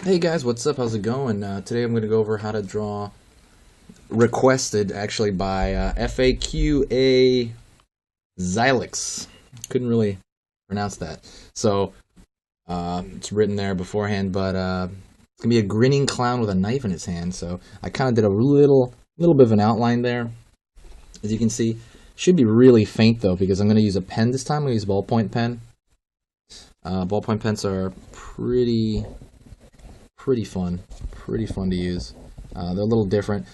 Hey guys, what's up? How's it going? Today I'm going to go over how to draw, requested actually by FAQA Xylix. Couldn't really pronounce that. So it's written there beforehand, but it's going to be a grinning clown with a knife in his hand. So I kind of did a little bit of an outline there. As you can see, should be really faint though, because I'm going to use a pen this time. I'm going to use a ballpoint pen. Ballpoint pens are pretty fun to use. They're a little different.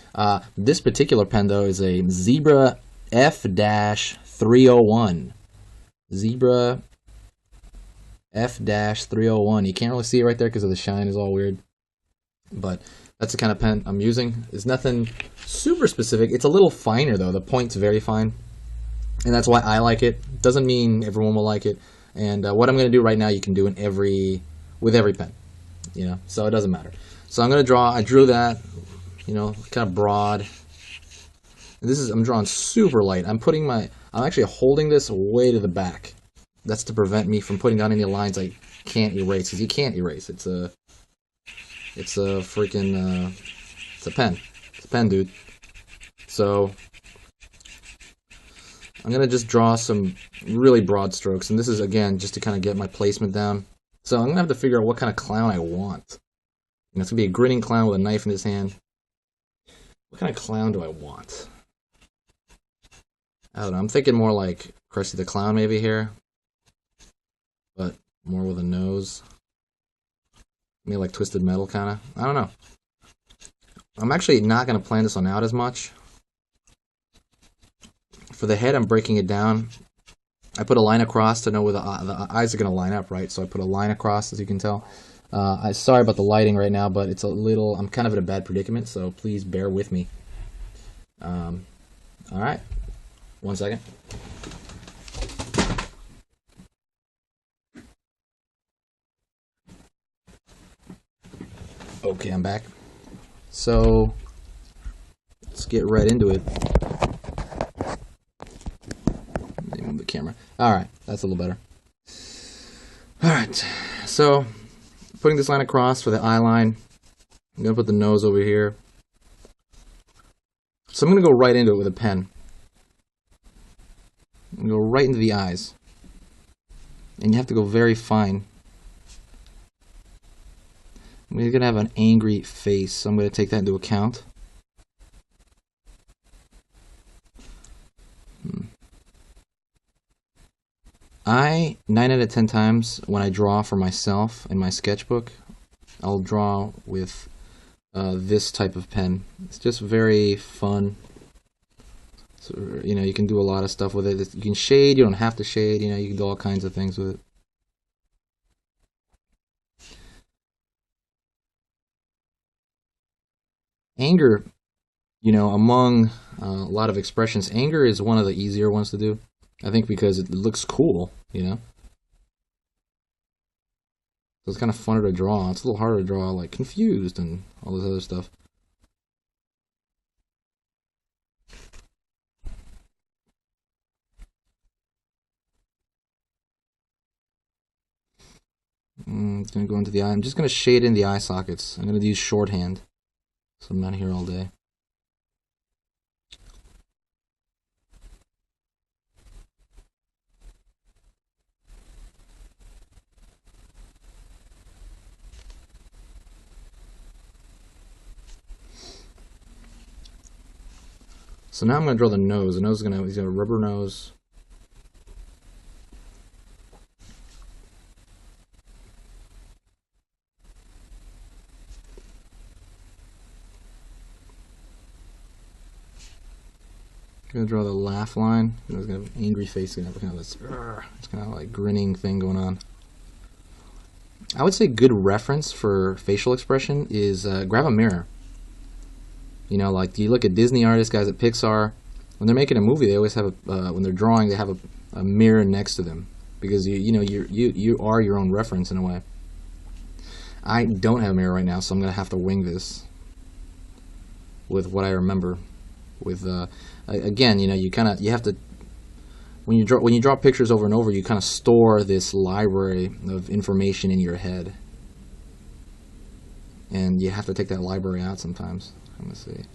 This particular pen though is a Zebra F-301. Zebra F-301. You can't really see it right there because of the shine is all weird, but that's the kind of pen I'm using. It's nothing super specific. It's a little finer though. The point's very fine, and that's why I like it. Doesn't mean everyone will like it. And what I'm going to do right now, you can do with every pen. You know, so it doesn't matter. So I'm gonna draw. I drew that, you know, kind of broad. And I'm drawing super light. I'm actually holding this way to the back. That's to prevent me from putting down any lines I can't erase, because you can't erase. It's a freaking it's a pen. It's a pen, dude. So I'm gonna just draw some really broad strokes, and this is again just to kind of get my placement down. So I'm going to have to figure out what kind of clown I want. And it's going to be a grinning clown with a knife in his hand. What kind of clown do I want? I don't know. I'm thinking more like Krusty the Clown maybe here. But more with a nose. Maybe like Twisted Metal kind of. I don't know. I'm actually not going to plan this one out as much. For the head, I'm breaking it down. I put a line across to know where the eyes are going to line up, right? So I put a line across, as you can tell. I'm sorry about the lighting right now, but it's I'm kind of in a bad predicament, so please bear with me. All right. 1 second. Okay, I'm back. So let's get right into it. The camera. Alright, that's a little better. Alright, so putting this line across for the eye line. I'm going to put the nose over here. So I'm going to go right into it with a pen. I'm going to go right into the eyes. And you have to go very fine. I'm going to have an angry face, so I'm going to take that into account. 9 out of 10 times when I draw for myself in my sketchbook, I'll draw with this type of pen. It's just very fun. So, you know, you can do a lot of stuff with it. You can shade, you don't have to shade, you know, you can do all kinds of things with it. Anger, you know, among a lot of expressions, anger is one of the easier ones to do. I think because it looks cool, you know? So it's kind of funner to draw. It's a little harder to draw, like, confused and all this other stuff. It's going to go into the eye. I'm just going to shade in the eye sockets. I'm going to use shorthand, so I'm not here all day. So now I'm going to draw the nose. The nose is he's got a rubber nose. I'm going to draw the laugh line. He's going to have an angry face. He's going to have kind of this, it's kind of like grinning thing going on. I would say good reference for facial expression is grab a mirror. You know, like you look at Disney artists, guys at Pixar, when they're making a movie, they always have when they're drawing, they have a mirror next to them, because you are your own reference in a way. I don't have a mirror right now, so I'm gonna have to wing this with what I remember. With again, you know, you have to, when you draw pictures over and over, you kind of store this library of information in your head. and you have to take that library out sometimes. Let me see.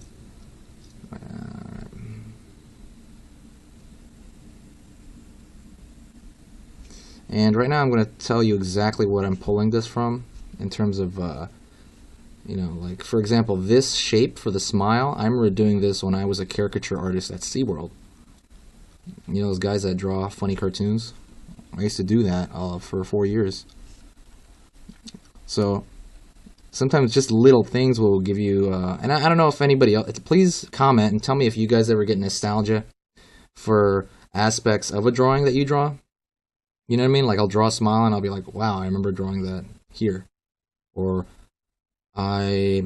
And right now I'm going to tell you exactly what I'm pulling this from in terms of, you know, like, for example, this shape for the smile, I remember doing this when I was a caricature artist at SeaWorld. You know those guys that draw funny cartoons? I used to do that for 4 years. So sometimes just little things will give you, and I don't know if anybody else, please comment and tell me if you guys ever get nostalgia for aspects of a drawing that you draw. You know what I mean? Like I'll draw a smile and I'll be like, wow, I remember drawing that here. Or I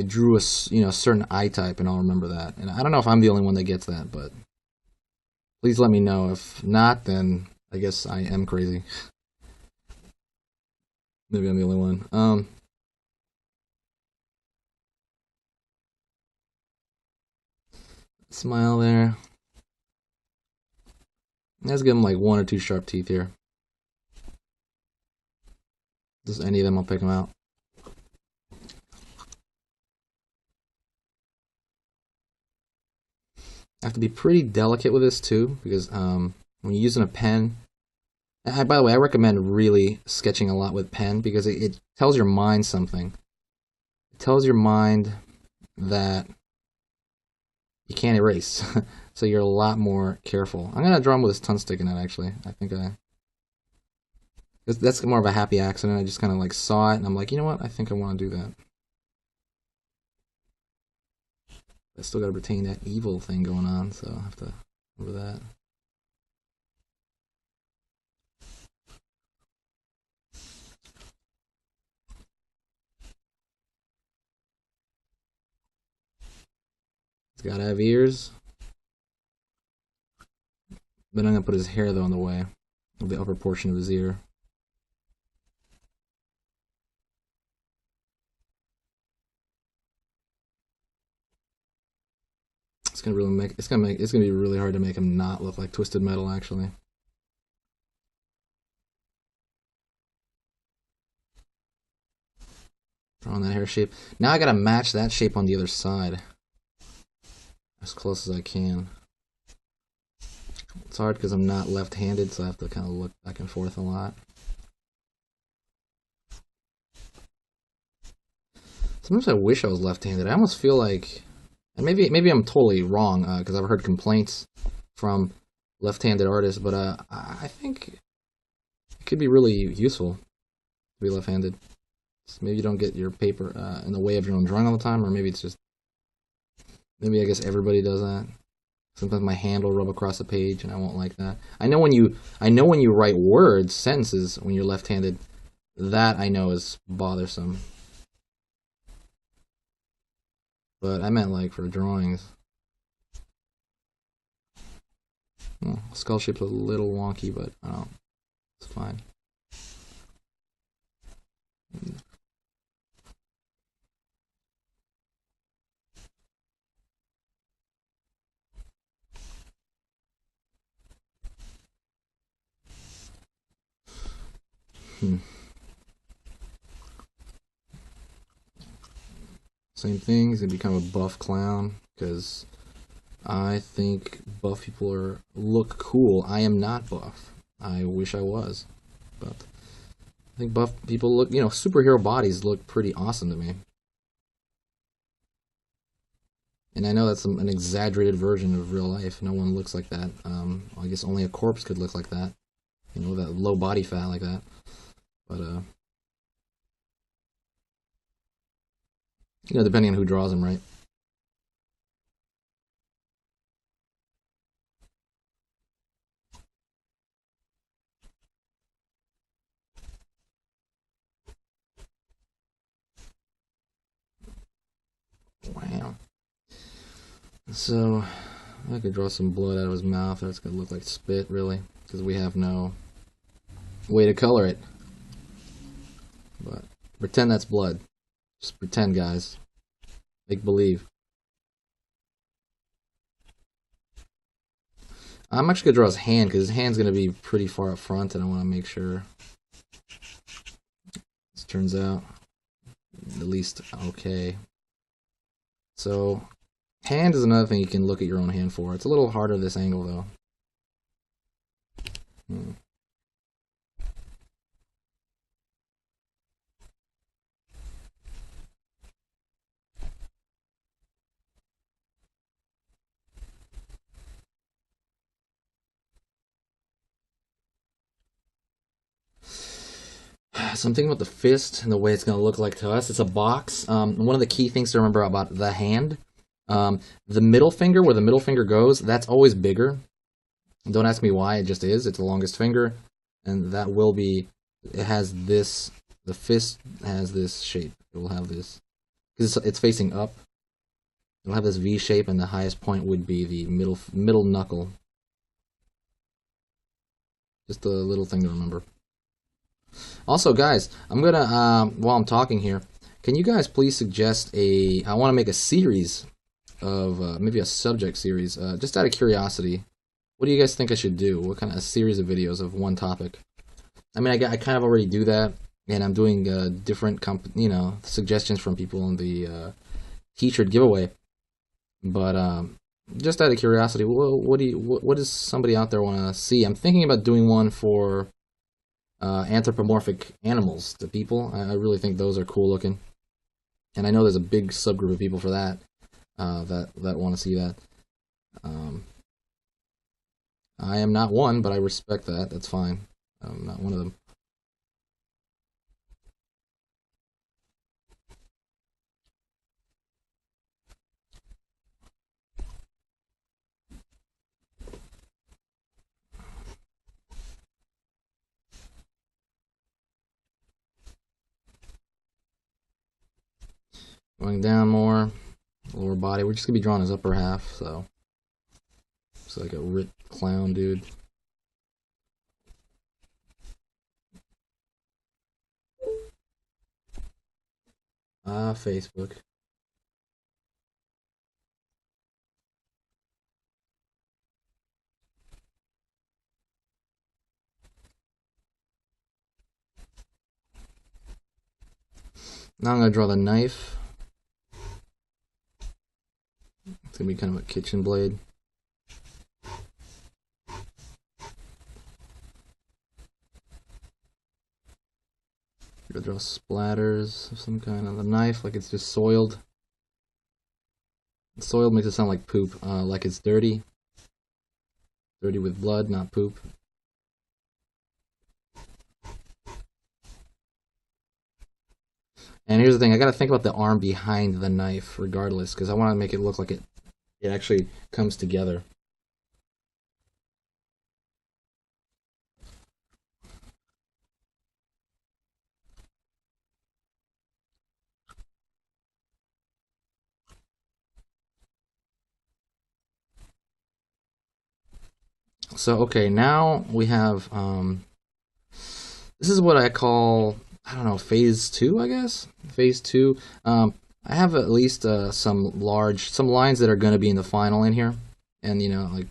drew a certain eye type and I'll remember that. And I don't know if I'm the only one that gets that, but please let me know. If not, then I guess I am crazy. Maybe I'm the only one. Smile there. Let's give him like 1 or 2 sharp teeth here. Just any of them, I'll pick them out. I have to be pretty delicate with this too, because when you're using a pen, by the way, I recommend really sketching a lot with pen because it tells your mind something. It tells your mind that you can't erase, so you're a lot more careful. I'm gonna draw him with his tongue sticking out. Actually, I think that's more of a happy accident. I just kind of like saw it, and I'm like, you know what? I think I want to do that. I still gotta retain that evil thing going on, so I have to remember that. He's gotta have ears. Then I'm gonna put his hair though in the way of the upper portion of his ear. It's gonna be really hard to make him not look like Twisted Metal, actually. Drawing that hair shape. Now I gotta match that shape on the other side as close as I can. It's hard because I'm not left-handed, so I have to kind of look back and forth a lot. Sometimes I wish I was left-handed. I almost feel like, and maybe I'm totally wrong because I've heard complaints from left-handed artists, but I think it could be really useful to be left-handed. Maybe you don't get your paper in the way of your own drawing all the time, or maybe it's just, maybe I guess everybody does that. Sometimes my hand will rub across the page, and I won't like that. I know when you write words, sentences, when you're left-handed, that I know is bothersome. But I meant like for drawings. Well, skull shape's a little wonky, but it's fine. Same thing, he's gonna become a buff clown, because I think buff people look cool. I am not buff. I wish I was. But I think buff people look, superhero bodies look pretty awesome to me. And I know that's an exaggerated version of real life. No one looks like that. I guess only a corpse could look like that. That low body fat like that. But, depending on who draws them, right? Wow. So, I could draw some blood out of his mouth. That's going to look like spit, really, because we have no way to color it. But pretend that's blood. Just pretend, guys. Make believe. I'm actually going to draw his hand, because his hand's going to be pretty far up front, and I want to make sure this turns out at least okay. So hand is another thing you can look at your own hand for. It's a little harder this angle though. So I'm thinking about the fist and the way it's going to look like to us. It's a box. One of the key things to remember about the hand, the middle finger, where the middle finger goes, that's always bigger. Don't ask me why, it just is. It's the longest finger, and that will be, it has this, the fist has this shape. It will have this, because it's facing up. It'll have this V shape, and the highest point would be the middle knuckle. Just a little thing to remember. Also, guys, I'm gonna while I'm talking here, can you guys please suggest I want to make a series of maybe a subject series, just out of curiosity. What do you guys think I should do? What kind of a series of videos of one topic? I mean, I kind of already do that, and I'm doing different suggestions from people in the T-shirt giveaway. But just out of curiosity, what does somebody out there want to see? I'm thinking about doing one for anthropomorphic animals to people. I really think those are cool looking, and I know there's a big subgroup of people for that that want to see that. I am not one, but I respect that. That's fine. I'm not one of them. Going down more, lower body. We're just gonna be drawing his upper half, so it's like a ripped clown dude. Facebook. Now I'm gonna draw the knife. It's gonna be kind of a kitchen blade. Gonna draw splatters of some kind on the knife, like it's just soiled. Soiled makes it sound like poop, like it's dirty. Dirty with blood, not poop. And here's the thing, I gotta think about the arm behind the knife regardless, because I want to make it look like it actually comes together. So, okay, now we have, this is what I call, I don't know, phase 2, I guess? Phase 2. I have at least some lines that are going to be in the final in here. And, like,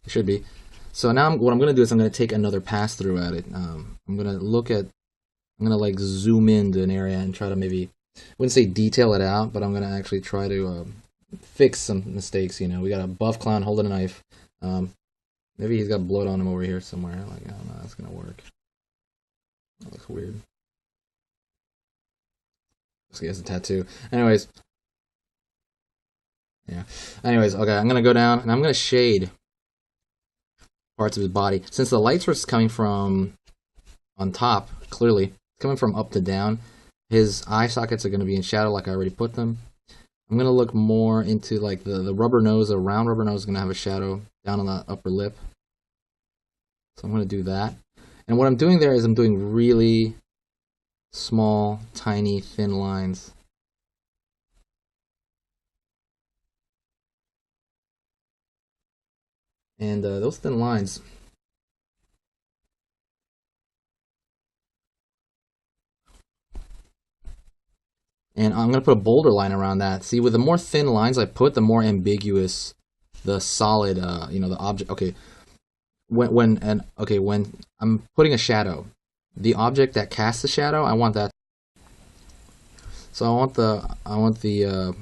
it should be. So now what I'm going to do is I'm going to take another pass through at it. I'm going to like zoom into an area and try to maybe, I wouldn't say detail it out, but I'm going to actually try to fix some mistakes. We got a buff clown holding a knife. Maybe he's got blood on him over here somewhere. Like, I don't know, that's going to work. That looks weird. Looks like he has a tattoo. Anyways. Yeah. Anyways, okay, I'm going to go down and I'm going to shade parts of his body. Since the lights were coming from on top, clearly, coming from up to down, his eye sockets are going to be in shadow like I already put them. I'm going to look more into like the rubber nose. A round rubber nose is going to have a shadow down on the upper lip. So I'm going to do that. And what I'm doing there is I'm doing really small, tiny, thin lines. And those thin lines, and I'm going to put a bolder line around that. See, with the more thin lines I put, the more ambiguous the solid, the object. Okay, when I'm putting a shadow, the object that casts the shadow, I want that. So I want the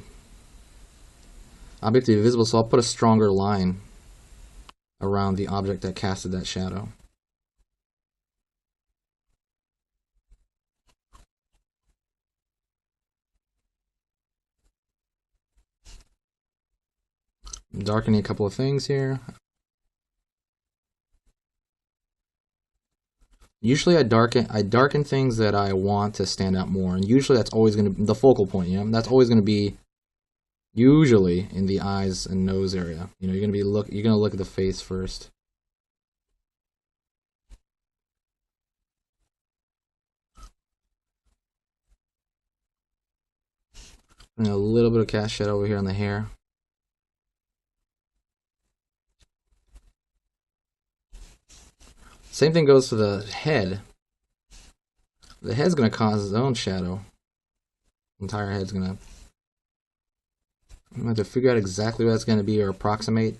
object to be visible, so I'll put a stronger line around the object that casted that shadow. I'm darkening a couple of things here. Usually I darken things that I want to stand out more, and usually that's always going to be the focal point. You know, that's always going to be usually in the eyes and nose area. You know, you're going to look at the face first. And a little bit of cast shadow over here on the hair. Same thing goes for the head. The head's going to cause its own shadow. The entire head's going to... I'm going to have to figure out exactly what that's going to be or approximate.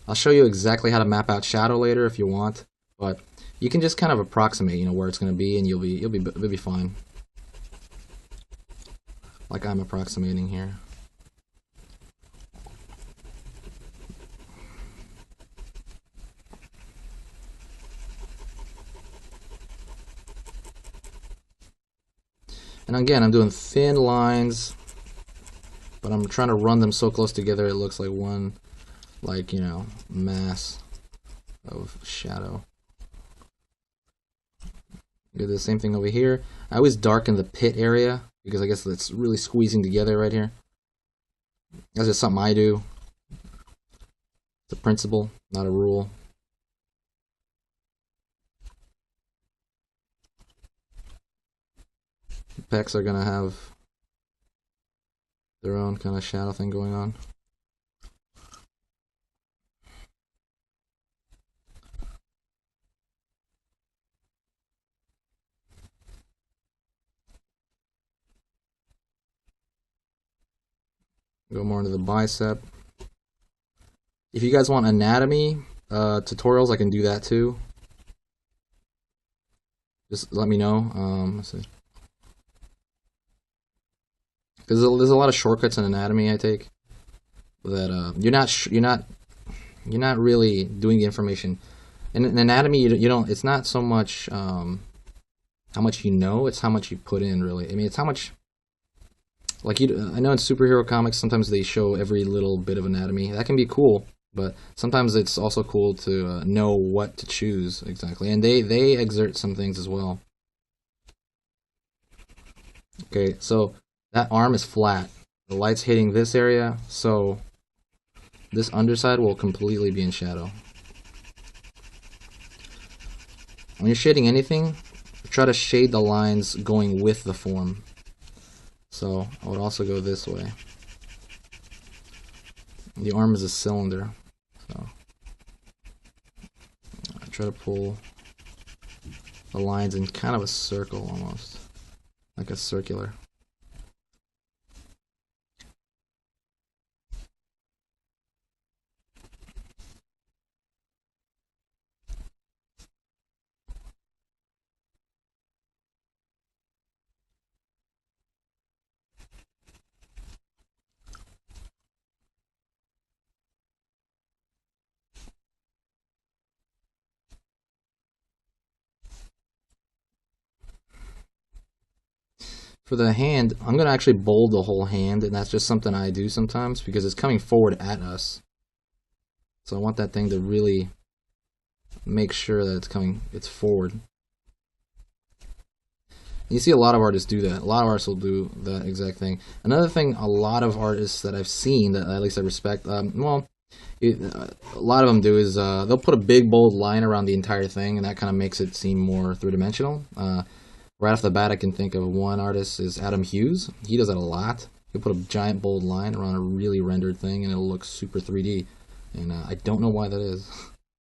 I'll show you exactly how to map out shadow later if you want, but you can just kind of approximate, you know, where it's going to be, and you'll be fine. Like I'm approximating here. And again, I'm doing thin lines, but I'm trying to run them so close together it looks like one, like, you know, mass of shadow. Do the same thing over here. I always darken the pit area because I guess it's really squeezing together right here. That's just something I do. It's a principle, not a rule. The pecs are gonna have their own kind of shadow thing going on. Go more into the bicep. If you guys want anatomy tutorials, I can do that too. Just let me know. Let's see. Because there's a lot of shortcuts in anatomy I take that you're not really doing the information. In anatomy, you don't. It's not so much how much you know; it's how much you put in. Really, I mean, it's how much. Like I know in superhero comics, sometimes they show every little bit of anatomy. That can be cool, but sometimes it's also cool to know what to choose exactly, and they exert some things as well. Okay, so that arm is flat. The light's hitting this area, so this underside will completely be in shadow. When you're shading anything, try to shade the lines going with the form. So I would also go this way. The arm is a cylinder, so I try to pull the lines in kind of a circle almost, like a circular. For the hand, I'm going to actually bold the whole hand, and that's just something I do sometimes because it's coming forward at us. So I want that thing to really make sure that it's forward. You see a lot of artists do that. A lot of artists will do that exact thing. Another thing a lot of artists that I've seen, that at least I respect, a lot of them do is they'll put a big bold line around the entire thing, and that kind of makes it seem more three-dimensional. Right off the bat, I can think of one artist is Adam Hughes. He does that a lot. He'll put a giant bold line around a really rendered thing, and it'll look super 3D. And I don't know why that is,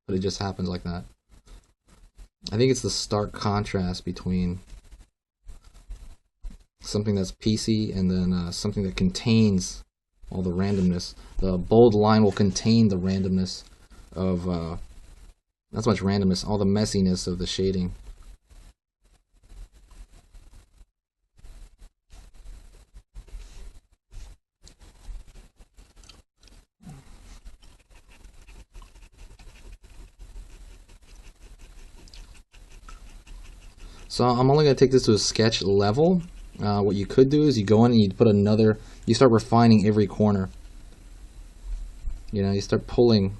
but it just happens like that. I think it's the stark contrast between something that's PC and then something that contains all the randomness. The bold line will contain the randomness of, not so much randomness, all the messiness of the shading. So I'm only going to take this to a sketch level. What you could do is you go in and you put another, you start refining every corner. You know, you start pulling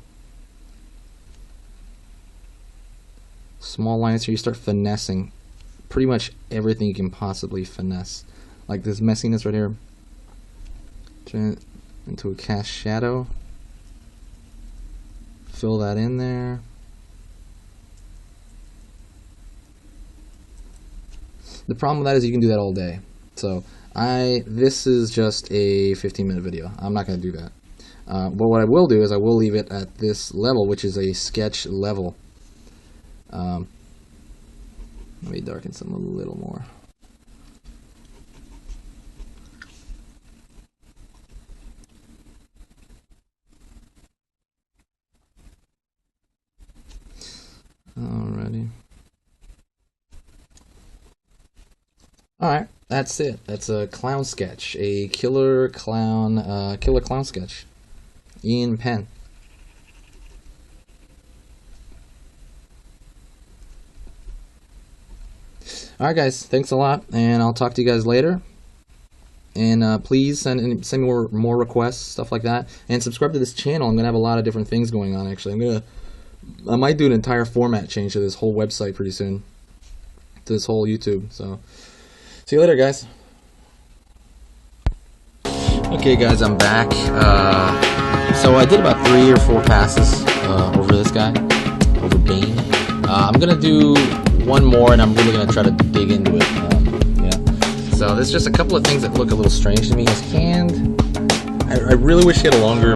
small lines here, you start finessing pretty much everything you can possibly finesse. Like this messiness right here. Turn it into a cast shadow. Fill that in there. The problem with that is you can do that all day. So this is just a 15-minute video. I'm not going to do that. But what I will do is I will leave it at this level, which is a sketch level. Let me darken some a little more. Alrighty. Alright, that's it. That's a clown sketch. A killer clown sketch in pen. Alright guys, thanks a lot, and I'll talk to you guys later. And please send me more requests, stuff like that, and subscribe to this channel. I'm gonna have a lot of different things going on. Actually, I might do an entire format change to this whole website pretty soon, to this whole YouTube. So, see you later, guys. Okay, guys, I'm back. So I did about 3 or 4 passes over this guy, over Bane. I'm gonna do one more, and I'm really gonna try to dig into it. Yeah. So there's just a couple of things that look a little strange to me. His hand, I really wish he had a longer